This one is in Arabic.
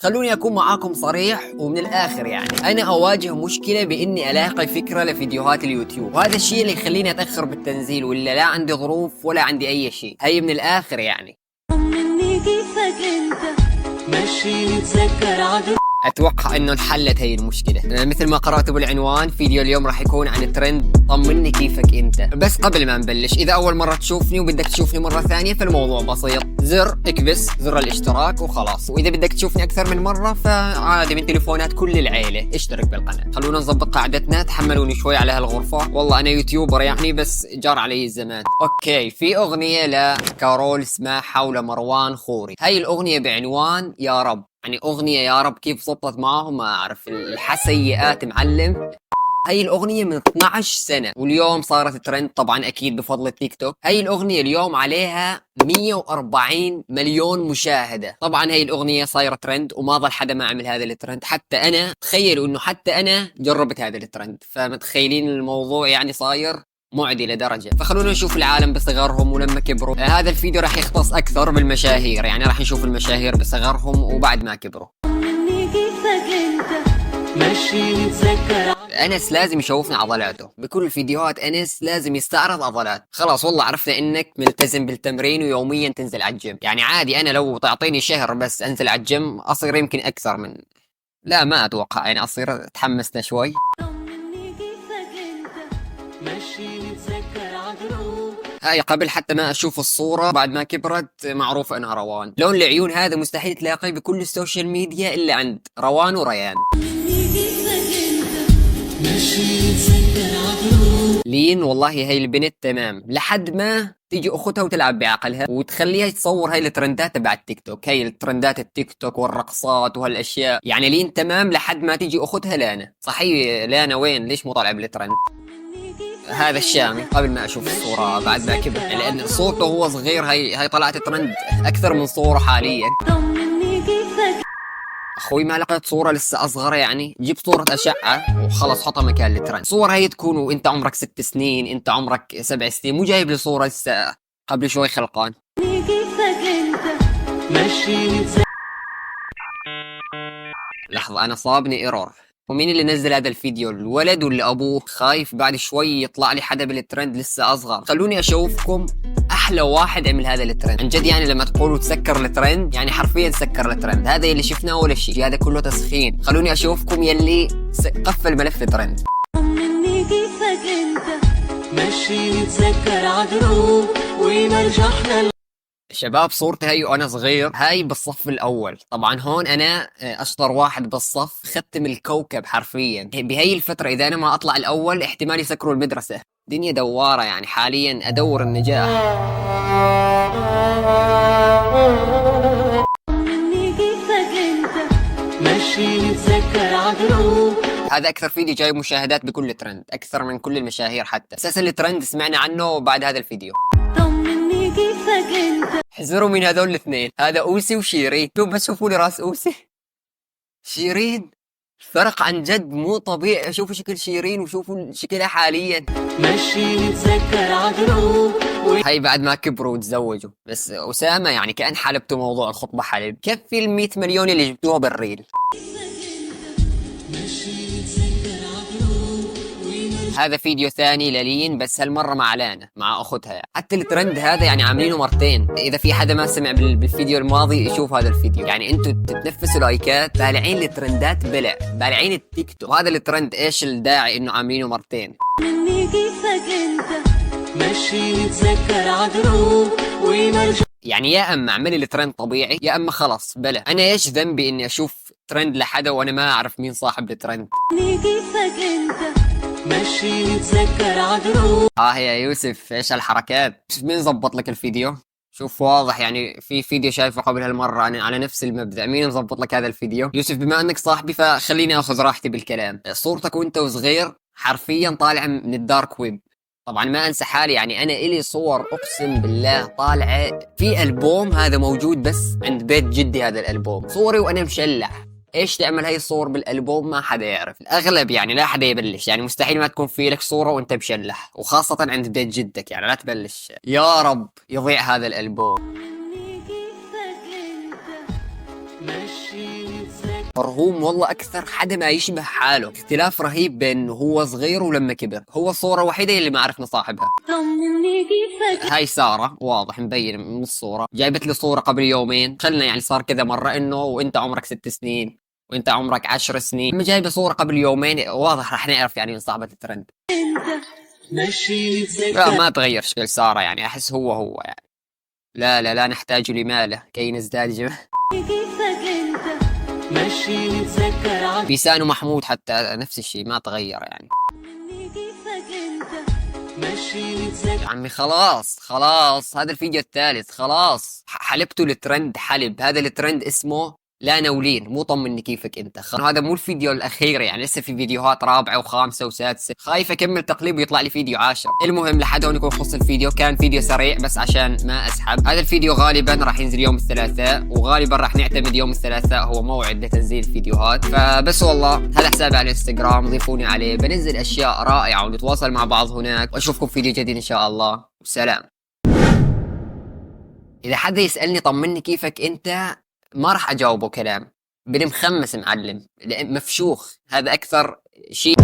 خلوني أكون معاكم صريح ومن الآخر، يعني أنا أواجه مشكلة بإني ألاقي فكرة لفيديوهات اليوتيوب، وهذا الشيء اللي يخليني أتأخر بالتنزيل، ولا لا عندي ظروف ولا عندي أي شيء. هي من الآخر يعني. طمني كيفك انت مشي نتذكر عدو. اتوقع انه انحلت هي المشكله. مثل ما قرأت بالعنوان، فيديو اليوم راح يكون عن الترند طمني كيفك انت. بس قبل ما نبلش، اذا اول مره تشوفني وبدك تشوفني مره ثانيه فالموضوع بسيط، زر اكبس زر الاشتراك وخلاص. واذا بدك تشوفني اكثر من مره فعادي من تليفونات كل العيله اشترك بالقناه. خلونا نظبط قاعدتنا، تحملوني شوي على هالغرفه، والله انا يوتيوبر يعني بس جار علي الزمان. اوكي، في اغنيه لكارول سماحه ولمروان خوري. هاي الاغنيه بعنوان يا رب. يعني أغنية يا رب كيف زبطت معهم ما أعرف، الحسيئات معلم. هاي الأغنية من 12 سنة واليوم صارت ترند، طبعا أكيد بفضل التيك توك. هاي الأغنية اليوم عليها 140 مليون مشاهدة. طبعا هاي الأغنية صايرة ترند وما ظل حدا ما عمل هذا الترند. حتى أنا، تخيلوا إنه حتى أنا جربت هذا الترند، فمتخيلين الموضوع يعني صاير معدي لدرجة. فخلونا نشوف العالم بصغرهم ولما كبروا. هذا الفيديو راح يختص أكثر بالمشاهير، يعني راح نشوف المشاهير بصغرهم وبعد ما كبروا. طمني كيفك انت مشي نتذكر. انس لازم يشوفنا عضلاته بكل الفيديوهات. انس لازم يستعرض عضلات. خلاص والله عرفنا انك ملتزم بالتمرين ويوميا تنزل على الجيم. يعني عادي انا لو تعطيني شهر بس انزل على الجيم اصير يمكن اكثر من، لا ما اتوقع، يعني اصير تحمسنا شوي. طمني كيفك انت مشي نتذكر عدو. هاي قبل حتى ما اشوف الصورة، بعد ما كبرت معروف انها روان. لون العيون هذا مستحيل تلاقيه بكل السوشيال ميديا الا عند روان وريان. لين والله هي البنت تمام لحد ما تيجي اختها وتلعب بعقلها وتخليها تصور هاي الترندات تبع التيك توك، هاي الترندات التيك توك والرقصات وهالاشياء. يعني لين تمام لحد ما تيجي اختها لانا. صحيح لانا وين؟ ليش مو طالع بالترند؟ هذا الشامي قبل ما اشوف الصورة بعد ما كبر، لان صورته وهو صغير هاي طلعت ترند اكثر من صورة حاليا. طمني كيفك. اخوي ما لقيت صورة لسه اصغر، يعني جيب صورة اشعة وخلص حطها مكان الترند. صور هي تكون وانت عمرك 6 سنين، انت عمرك 7 سنين، مو جايب لي صورة لسه قبل شوي خلقان. طمني كيفك انت مشي نتذكر. لحظة انا صابني ايرور. ومين اللي نزل هذا الفيديو؟ الولد ولا ابوه؟ خايف بعد شوي يطلع لي حدا بالترند لسه اصغر. خلوني اشوفكم احلى واحد عمل هذا الترند عن جد. يعني لما تقولوا تسكر الترند يعني حرفيا سكر الترند. هذا اللي شفناه ولا شيء، هذا كله تسخين. خلوني اشوفكم يلي قفل ملف الترند. طمني كيفك انت مشي نتذكر عدو ونرجعنا. شباب صورتي هي وانا صغير، هاي بالصف الاول. طبعا هون انا اشطر واحد بالصف، ختم الكوكب حرفيا. بهي الفترة اذا انا ما اطلع الاول احتمال يسكروا المدرسة. دنيا دوارة يعني، حاليا ادور النجاح. طمني كيفك انت مشي نتذكر عدو. هذا اكثر فيديو جايب مشاهدات بكل ترند، اكثر من كل المشاهير. حتى اساسا الترند سمعنا عنه بعد هذا الفيديو. طمني كيفك انت. احذروا من هذول الاثنين، هذا اوسي وشيرين. شوف بس شوفوا لي راس اوسي، شيرين فرق عن جد مو طبيعي. شوفوا شكل شيرين وشوفوا شكلها حاليا. مشي نتذكر عدو. هاي بعد ما كبروا وتزوجوا. بس اسامه يعني كأن حلبتوا موضوع الخطبه حلب. كفي ال 100 مليون اللي جبتوها بالريل. هذا فيديو ثاني للين، بس هالمرة مع لانا مع أختها. حتى الترند هذا يعني عاملينه مرتين. إذا في حدا ما سمع بالفيديو الماضي يشوف هذا الفيديو. يعني أنتوا تتنفسوا لايكات، بالعين الترندات بلع، بالعين التيك توك. وهذا الترند إيش الداعي إنه عاملينه مرتين؟ طمني كيفك انت مشي نتذكر عدو ونرجع. يعني يا أما اعملي الترند طبيعي يا أما خلص بلا. أنا إيش ذنبي إني أشوف ترند لحدا وأنا ما أعرف مين صاحب الترند؟ طمني كيفك انت مشي نتذكر عدو. يا يوسف ايش هالحركات؟ مين زبط لك الفيديو؟ شوف واضح يعني في فيديو شايفه قبل هالمرة أنا على نفس المبدأ. مين مزبط لك هذا الفيديو؟ يوسف بما انك صاحبي فخليني اخذ راحتي بالكلام. صورتك وانت وصغير حرفيا طالع من الدارك ويب. طبعا ما انسى حالي، يعني انا الي صور اقسم بالله طالعه في البوم، هذا موجود بس عند بيت جدي. هذا الالبوم صوري وانا مشلح. ايش تعمل هاي الصور بالالبوم ما حدا يعرف. الاغلب يعني لا حدا يبلش، يعني مستحيل ما تكون في لك صورة وانت مشلح، وخاصة عند بيت جدك. يعني لا تبلش، يا رب يضيع هذا الالبوم. طمني كيفك انت مشي فرهوم والله اكثر حدا ما يشبه حاله، اختلاف رهيب بين هو صغير ولما كبر. هو الصورة الوحيدة اللي ما عرفنا صاحبها. طمني كيفك هاي سارة، واضح مبين من الصورة. جايبت لي صورة قبل يومين، خلنا يعني صار كذا مرة انه وانت عمرك 6 سنين وانت عمرك 10 سنين. لما جايبة صورة قبل يومين واضح رح نعرف يعني من صاحبة الترند. انت ماشي لا نتذكر ما تغير شكل سارة، يعني احس هو يعني. لا نحتاج لماله كي نزداد جمال. كيفك انت ماشي نتذكر عني بيسان ومحمود حتى نفس الشيء ما تغير يعني. كيفك انت ماشي نتذكر يا عمي خلاص هذا الفيديو الثالث خلاص. حلبته الترند حلب. هذا الترند اسمه لا نولين، مو طمني كيفك انت. هذا مو الفيديو الاخير يعني، لسه في فيديوهات رابعه وخامسه وسادسه. خايف اكمل تقليب ويطلع لي فيديو 10. المهم لحد هون يكون خلص الفيديو. كان فيديو سريع بس عشان ما اسحب. هذا الفيديو غالبا راح ينزل يوم الثلاثاء، وغالبا راح نعتمد يوم الثلاثاء هو موعد لتنزيل الفيديوهات. فبس والله هذا حسابي على الانستغرام، ضيفوني عليه، بنزل اشياء رائعه ونتواصل مع بعض هناك. واشوفكم في فيديو جديد ان شاء الله، وسلام. اذا حدا يسالني طمني كيفك انت، ما راح اجاوبه كلام. بني مخمس معلم، لأن مفشوخ. هذا أكثر شيء.